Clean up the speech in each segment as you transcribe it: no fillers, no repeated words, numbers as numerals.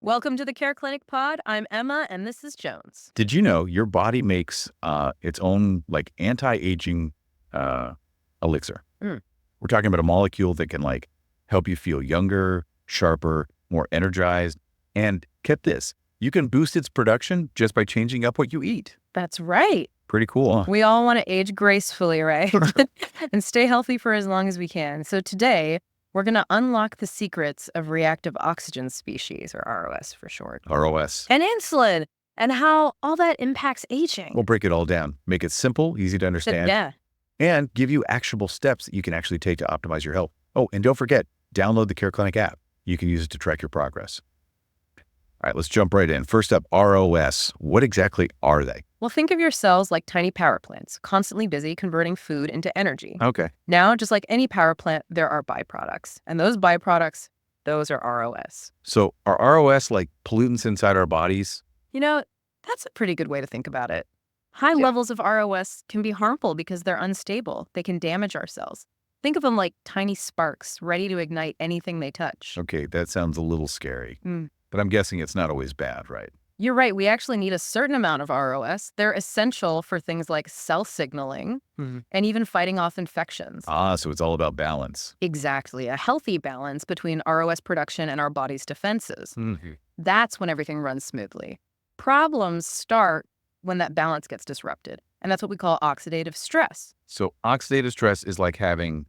Welcome to the CareClinic Pod. I'm Emma, and this is Jones. Did you know your body makes its own anti-aging elixir? Mm. We're talking about a molecule that can help you feel younger, sharper, more energized. And get this, you can boost its production just by changing up what you eat. That's right. Pretty cool, huh? We all want to age gracefully, right? And stay healthy for as long as we can. So today, we're going to unlock the secrets of reactive oxygen species, or ROS for short, ROS. and insulin, and how all that impacts aging. We'll break it all down, make it simple, easy to understand, Yeah. and give you actionable steps that you can actually take to optimize your health. Oh, and don't forget, download the CareClinic app. You can use it to track your progress. All right, let's jump right in. First up, ROS. What exactly are they? Well, think of your cells like tiny power plants, constantly busy converting food into energy. Okay. Now, just like any power plant, there are byproducts. And those byproducts, those are ROS. So are ROS like pollutants inside our bodies? You know, that's a pretty good way to think about it. High levels of ROS can be harmful because they're unstable. They can damage our cells. Think of them like tiny sparks ready to ignite anything they touch. Okay, that sounds a little scary. Mm. But I'm guessing it's not always bad, right? You're right. We actually need a certain amount of ROS. They're essential for things like cell signaling and even fighting off infections. Ah, so it's all about balance. Exactly. A healthy balance between ROS production and our body's defenses. That's when everything runs smoothly. Problems start when that balance gets disrupted. And that's what we call oxidative stress. So oxidative stress is like having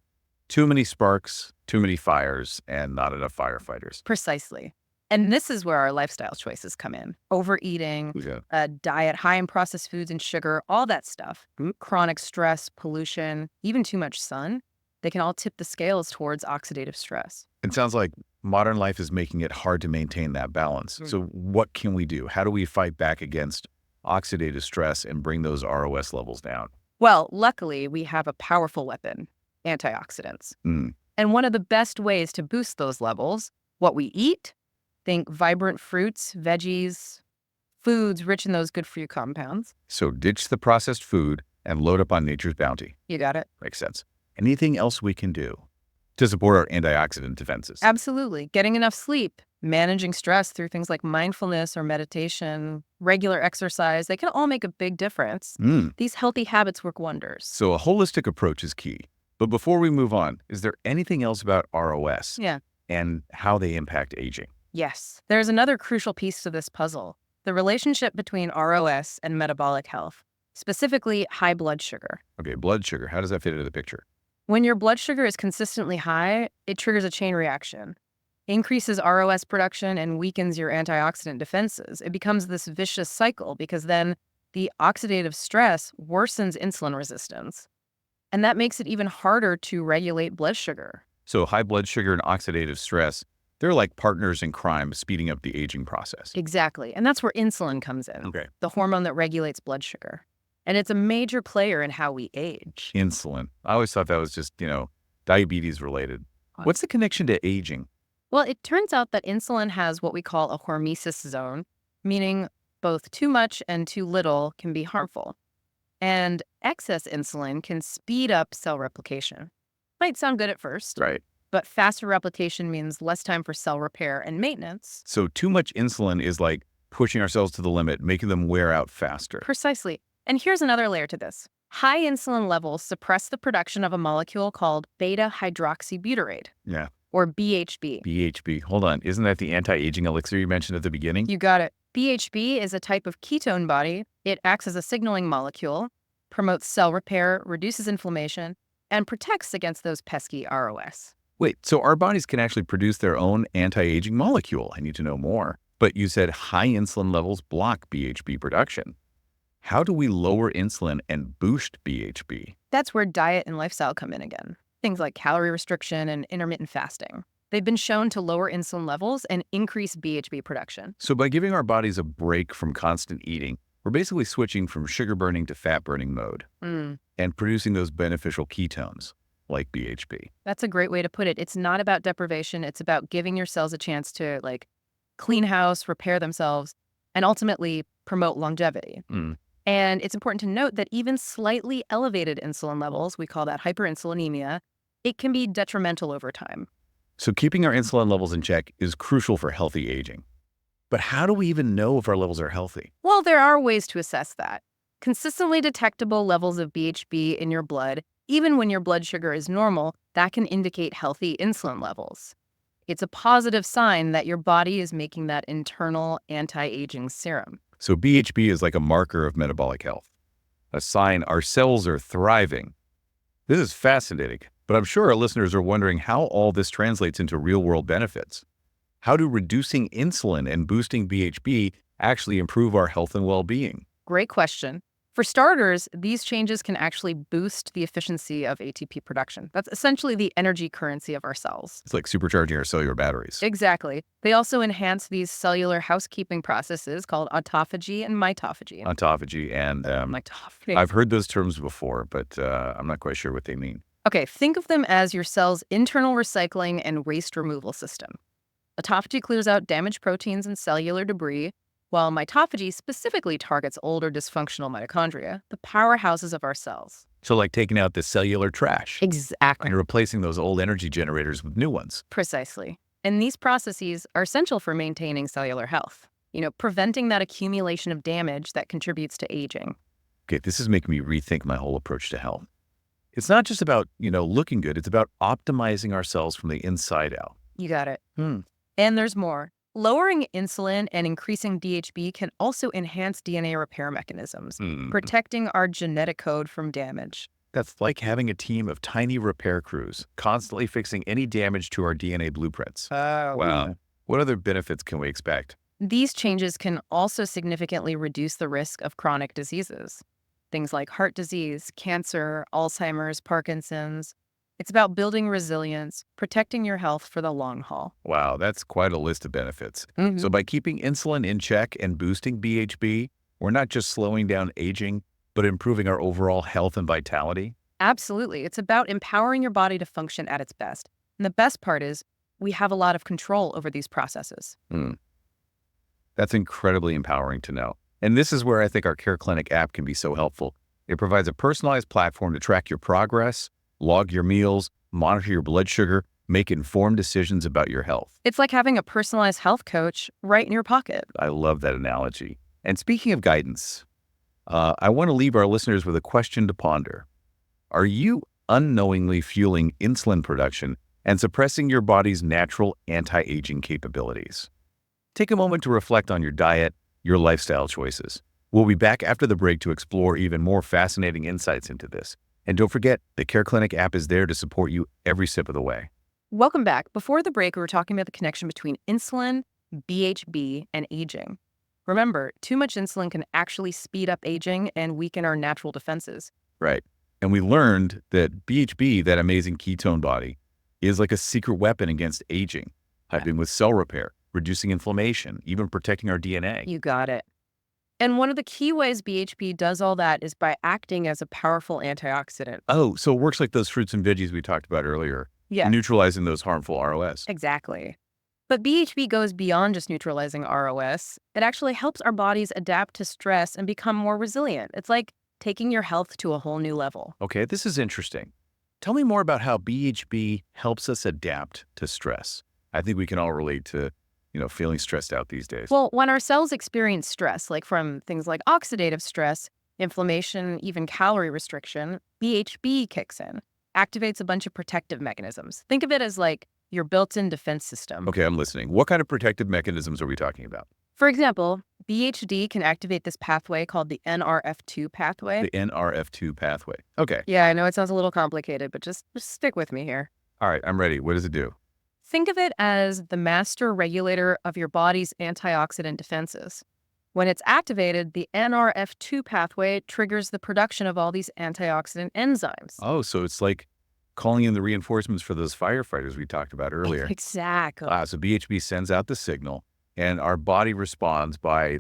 too many sparks, too many fires, and not enough firefighters. Precisely. And this is where our lifestyle choices come in. Overeating, Yeah. a diet high in processed foods and sugar, all that stuff. Chronic stress, pollution, even too much sun, they can all tip the scales towards oxidative stress. It sounds like modern life is making it hard to maintain that balance. So what can we do? How do we fight back against oxidative stress and bring those ROS levels down? Well, luckily, we have a powerful weapon, antioxidants. Mm. And one of the best ways to boost those levels, what we eat, think vibrant fruits, veggies, foods rich in those good-for-you compounds. So ditch the processed food and load up on nature's bounty. You got it? Makes sense. Anything else we can do to support our antioxidant defenses? Absolutely. Getting enough sleep, managing stress through things like mindfulness or meditation, regular exercise, they can all make a big difference. These healthy habits work wonders. So a holistic approach is key. But before we move on, is there anything else about ROS and how they impact aging? Yes. There's another crucial piece to this puzzle, the relationship between ROS and metabolic health, specifically high blood sugar. Okay, blood sugar. How does that fit into the picture? When your blood sugar is consistently high, it triggers a chain reaction, increases ROS production, and weakens your antioxidant defenses. It becomes this vicious cycle because then the oxidative stress worsens insulin resistance. And that makes it even harder to regulate blood sugar. So high blood sugar and oxidative stress, they're like partners in crime, speeding up the aging process. Exactly. And that's where insulin comes in, Okay. the hormone that regulates blood sugar. And it's a major player in how we age. Insulin. I always thought that was just, diabetes related. What's the connection to aging? Well, it turns out that insulin has what we call a hormesis zone, meaning both too much and too little can be harmful. And excess insulin can speed up cell replication. Might sound good at first, Right. but faster replication means less time for cell repair and maintenance. So too much insulin is like pushing ourselves to the limit, making them wear out faster. Precisely. And here's another layer to this. High insulin levels suppress the production of a molecule called Beta-Hydroxybutyrate, Yeah. or BHB. BHB. Hold on. Isn't that the anti-aging elixir you mentioned at the beginning? You got it. BHB is a type of ketone body. It acts as a signaling molecule, promotes cell repair, reduces inflammation, and protects against those pesky ROS. Wait, so our bodies can actually produce their own anti-aging molecule. I need to know more. But you said high insulin levels block BHB production. How do we lower insulin and boost BHB? That's where diet and lifestyle come in again. Things like calorie restriction and intermittent fasting. They've been shown to lower insulin levels and increase BHB production. So by giving our bodies a break from constant eating, we're basically switching from sugar burning to fat burning mode and producing those beneficial ketones like BHB. That's a great way to put it. It's not about deprivation. It's about giving your cells a chance to clean house, repair themselves, and ultimately promote longevity. And it's important to note that even slightly elevated insulin levels, we call that hyperinsulinemia, it can be detrimental over time. So keeping our insulin levels in check is crucial for healthy aging. But how do we even know if our levels are healthy? Well, there are ways to assess that. Consistently detectable levels of BHB in your blood, even when your blood sugar is normal, that can indicate healthy insulin levels. It's a positive sign that your body is making that internal anti-aging serum. So BHB is like a marker of metabolic health, a sign our cells are thriving. This is fascinating, but I'm sure our listeners are wondering how all this translates into real-world benefits. How do reducing insulin and boosting BHB actually improve our health and well-being? Great question. For starters, these changes can actually boost the efficiency of ATP production. That's essentially the energy currency of our cells. It's like supercharging our cellular batteries. Exactly. They also enhance these cellular housekeeping processes called autophagy and mitophagy. Autophagy and Mitophagy. I've heard those terms before, but I'm not quite sure what they mean. Okay, think of them as your cell's internal recycling and waste removal system. Autophagy clears out damaged proteins and cellular debris, while mitophagy specifically targets old or dysfunctional mitochondria, the powerhouses of our cells. So like taking out the cellular trash Exactly. and replacing those old energy generators with new ones. Precisely. And these processes are essential for maintaining cellular health, preventing that accumulation of damage that contributes to aging. Okay, this is making me rethink my whole approach to health. It's not just about, looking good. It's about optimizing ourselves from the inside out. You got it. And there's more. Lowering insulin and increasing DHB can also enhance DNA repair mechanisms, protecting our genetic code from damage. That's like having a team of tiny repair crews, constantly fixing any damage to our DNA blueprints. Wow. What other benefits can we expect? These changes can also significantly reduce the risk of chronic diseases. Things like heart disease, cancer, Alzheimer's, Parkinson's. It's about building resilience, protecting your health for the long haul. Wow, that's quite a list of benefits. So by keeping insulin in check and boosting BHB, we're not just slowing down aging, but improving our overall health and vitality? Absolutely. It's about empowering your body to function at its best. And the best part is we have a lot of control over these processes. That's incredibly empowering to know. And this is where I think our CareClinic app can be so helpful. It provides a personalized platform to track your progress, log your meals, monitor your blood sugar, make informed decisions about your health. It's like having a personalized health coach right in your pocket. I love that analogy. And speaking of guidance, I want to leave our listeners with a question to ponder. Are you unknowingly fueling insulin production and suppressing your body's natural anti-aging capabilities? Take a moment to reflect on your diet, your lifestyle choices. We'll be back after the break to explore even more fascinating insights into this. And don't forget, the CareClinic app is there to support you every step of the way. Welcome back. Before the break, we were talking about the connection between insulin, BHB, and aging. Remember, too much insulin can actually speed up aging and weaken our natural defenses. Right. And we learned that BHB, that amazing ketone body, is like a secret weapon against aging, helping with cell repair, reducing inflammation, even protecting our DNA. You got it. And one of the key ways BHB does all that is by acting as a powerful antioxidant. Oh, so it works like those fruits and veggies we talked about earlier, neutralizing those harmful ROS. Exactly. But BHB goes beyond just neutralizing ROS. It actually helps our bodies adapt to stress and become more resilient. It's like taking your health to a whole new level. Okay, this is interesting. Tell me more about how BHB helps us adapt to stress. I think we can all relate to feeling stressed out these days. Well, when our cells experience stress, like from things like oxidative stress, inflammation, even calorie restriction, BHB kicks in, activates a bunch of protective mechanisms. Think of it as like your built-in defense system. Okay, I'm listening. What kind of protective mechanisms are we talking about? For example, BHD can activate this pathway called the NRF2 pathway. The NRF2 pathway. Okay. Yeah, I know it sounds a little complicated, but just stick with me here. All right, I'm ready. What does it do? Think of it as the master regulator of your body's antioxidant defenses. When it's activated, the NRF2 pathway triggers the production of all these antioxidant enzymes. Oh, so it's like calling in the reinforcements for those firefighters we talked about earlier. Exactly. So BHB sends out the signal, and our body responds by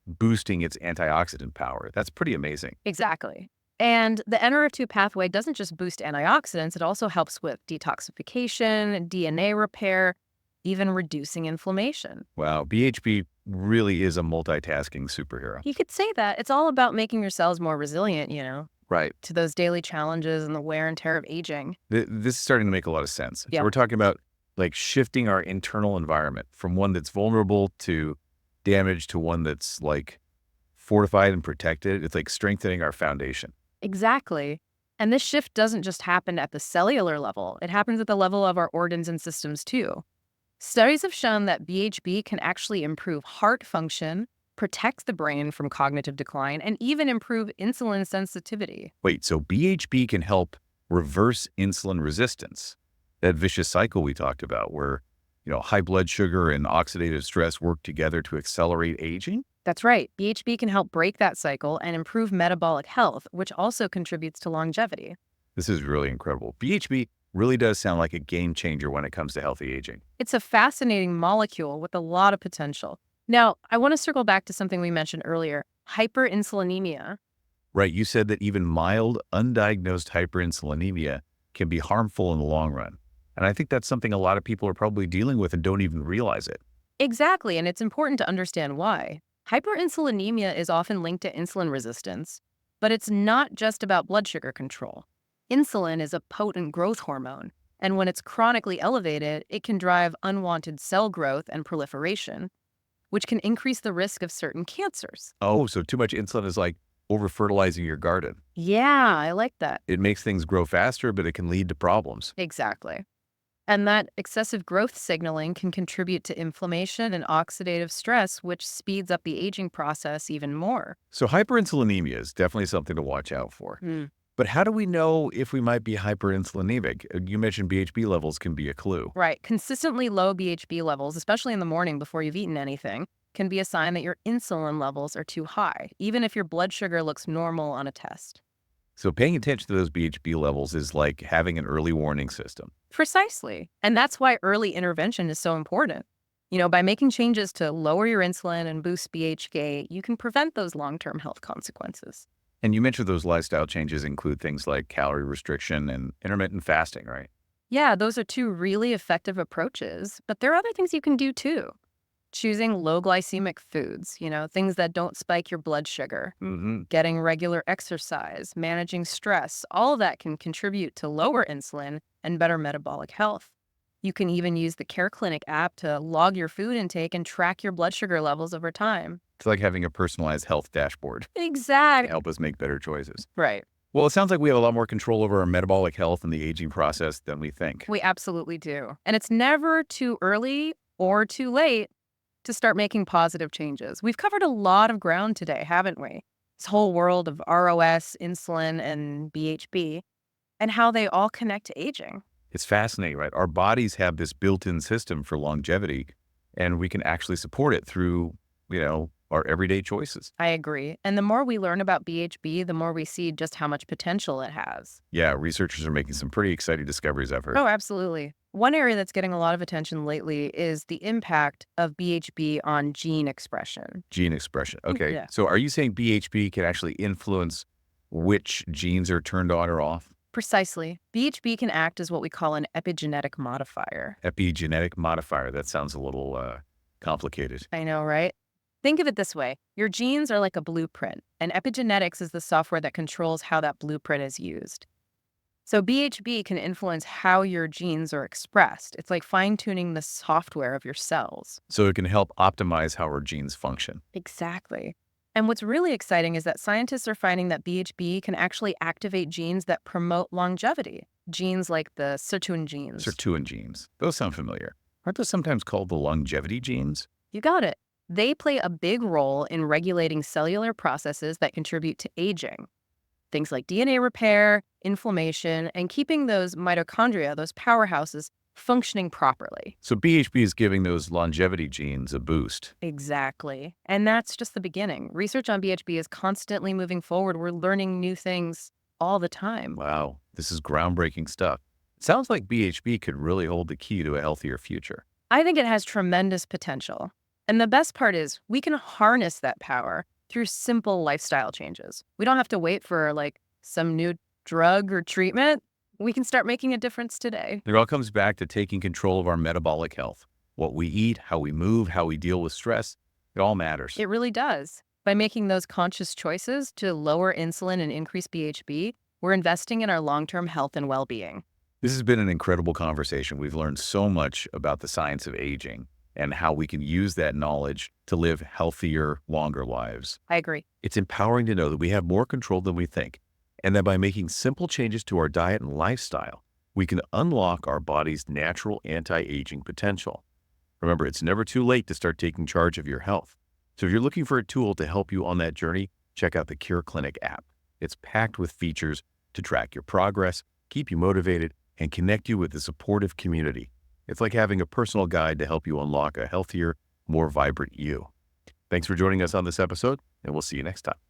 boosting its antioxidant power. That's pretty amazing. Exactly. And the NRF2 pathway doesn't just boost antioxidants, it also helps with detoxification, DNA repair, even reducing inflammation. Wow, BHB really is a multitasking superhero. You could say that. It's all about making your cells more resilient, Right. to those daily challenges and the wear and tear of aging. This is starting to make a lot of sense. Yeah. So we're talking about shifting our internal environment from one that's vulnerable to damage to one that's like fortified and protected. It's like strengthening our foundation. Exactly. And this shift doesn't just happen at the cellular level, it happens at the level of our organs and systems too. Studies have shown that BHB can actually improve heart function, protect the brain from cognitive decline, and even improve insulin sensitivity. Wait, so BHB can help reverse insulin resistance? That vicious cycle we talked about where, high blood sugar and oxidative stress work together to accelerate aging? That's right. BHB can help break that cycle and improve metabolic health, which also contributes to longevity. This is really incredible. BHB really does sound like a game changer when it comes to healthy aging. It's a fascinating molecule with a lot of potential. Now, I want to circle back to something we mentioned earlier, hyperinsulinemia. Right, you said that even mild, undiagnosed hyperinsulinemia can be harmful in the long run. And I think that's something a lot of people are probably dealing with and don't even realize it. Exactly, and it's important to understand why. Hyperinsulinemia is often linked to insulin resistance, but it's not just about blood sugar control. Insulin is a potent growth hormone, and when it's chronically elevated, it can drive unwanted cell growth and proliferation, which can increase the risk of certain cancers. Oh, so too much insulin is like over-fertilizing your garden. Yeah, I like that. It makes things grow faster, but it can lead to problems. Exactly. And that excessive growth signaling can contribute to inflammation and oxidative stress, which speeds up the aging process even more. So hyperinsulinemia is definitely something to watch out for. But how do we know if we might be hyperinsulinemic? You mentioned BHB levels can be a clue. Right. Consistently low BHB levels, especially in the morning before you've eaten anything, can be a sign that your insulin levels are too high, even if your blood sugar looks normal on a test. So paying attention to those BHB levels is like having an early warning system. Precisely. And that's why early intervention is so important. By making changes to lower your insulin and boost BHB, you can prevent those long-term health consequences. And you mentioned those lifestyle changes include things like calorie restriction and intermittent fasting, right? Yeah, those are two really effective approaches, but there are other things you can do too. Choosing low glycemic foods, things that don't spike your blood sugar, getting regular exercise, managing stress, all of that can contribute to lower insulin and better metabolic health. You can even use the CareClinic app to log your food intake and track your blood sugar levels over time. It's like having a personalized health dashboard to Exactly. help us make better choices. Right. Well, it sounds like we have a lot more control over our metabolic health and the aging process than we think. We absolutely do. And it's never too early or too late to start making positive changes. We've covered a lot of ground today, haven't we? This whole world of ROS, insulin, and BHB, and how they all connect to aging. It's fascinating, right? Our bodies have this built-in system for longevity, and we can actually support it through, our everyday choices. I agree. And the more we learn about BHB, the more we see just how much potential it has. Yeah, researchers are making some pretty exciting discoveries, I've heard. Oh, absolutely. One area that's getting a lot of attention lately is the impact of BHB on gene expression. Gene expression. Okay. Yeah. So are you saying BHB can actually influence which genes are turned on or off? Precisely. BHB can act as what we call an epigenetic modifier. Epigenetic modifier. That sounds a little complicated. I know, right? Think of it this way. Your genes are like a blueprint, and epigenetics is the software that controls how that blueprint is used. So BHB can influence how your genes are expressed. It's like fine-tuning the software of your cells. So it can help optimize how our genes function. Exactly. And what's really exciting is that scientists are finding that BHB can actually activate genes that promote longevity. Genes like the sirtuin genes. Sirtuin genes. Those sound familiar. Aren't those sometimes called the longevity genes? You got it. They play a big role in regulating cellular processes that contribute to aging. Things like DNA repair, inflammation, and keeping those mitochondria, those powerhouses, functioning properly. So BHB is giving those longevity genes a boost. Exactly. And that's just the beginning. Research on BHB is constantly moving forward. We're learning new things all the time. Wow, this is groundbreaking stuff. It sounds like BHB could really hold the key to a healthier future. I think it has tremendous potential. And the best part is we can harness that power through simple lifestyle changes. We don't have to wait for some new drug or treatment. We can start making a difference today. It all comes back to taking control of our metabolic health. What we eat, how we move, how we deal with stress, it all matters. It really does. By making those conscious choices to lower insulin and increase BHB, we're investing in our long-term health and well-being. This has been an incredible conversation. We've learned so much about the science of aging. and how we can use that knowledge to live healthier, longer lives. I agree. It's empowering to know that we have more control than we think, and that by making simple changes to our diet and lifestyle, we can unlock our body's natural anti-aging potential. Remember, it's never too late to start taking charge of your health. So if you're looking for a tool to help you on that journey, check out the CareClinic app. It's packed with features to track your progress, keep you motivated, and connect you with a supportive community. It's like having a personal guide to help you unlock a healthier, more vibrant you. Thanks for joining us on this episode, and we'll see you next time.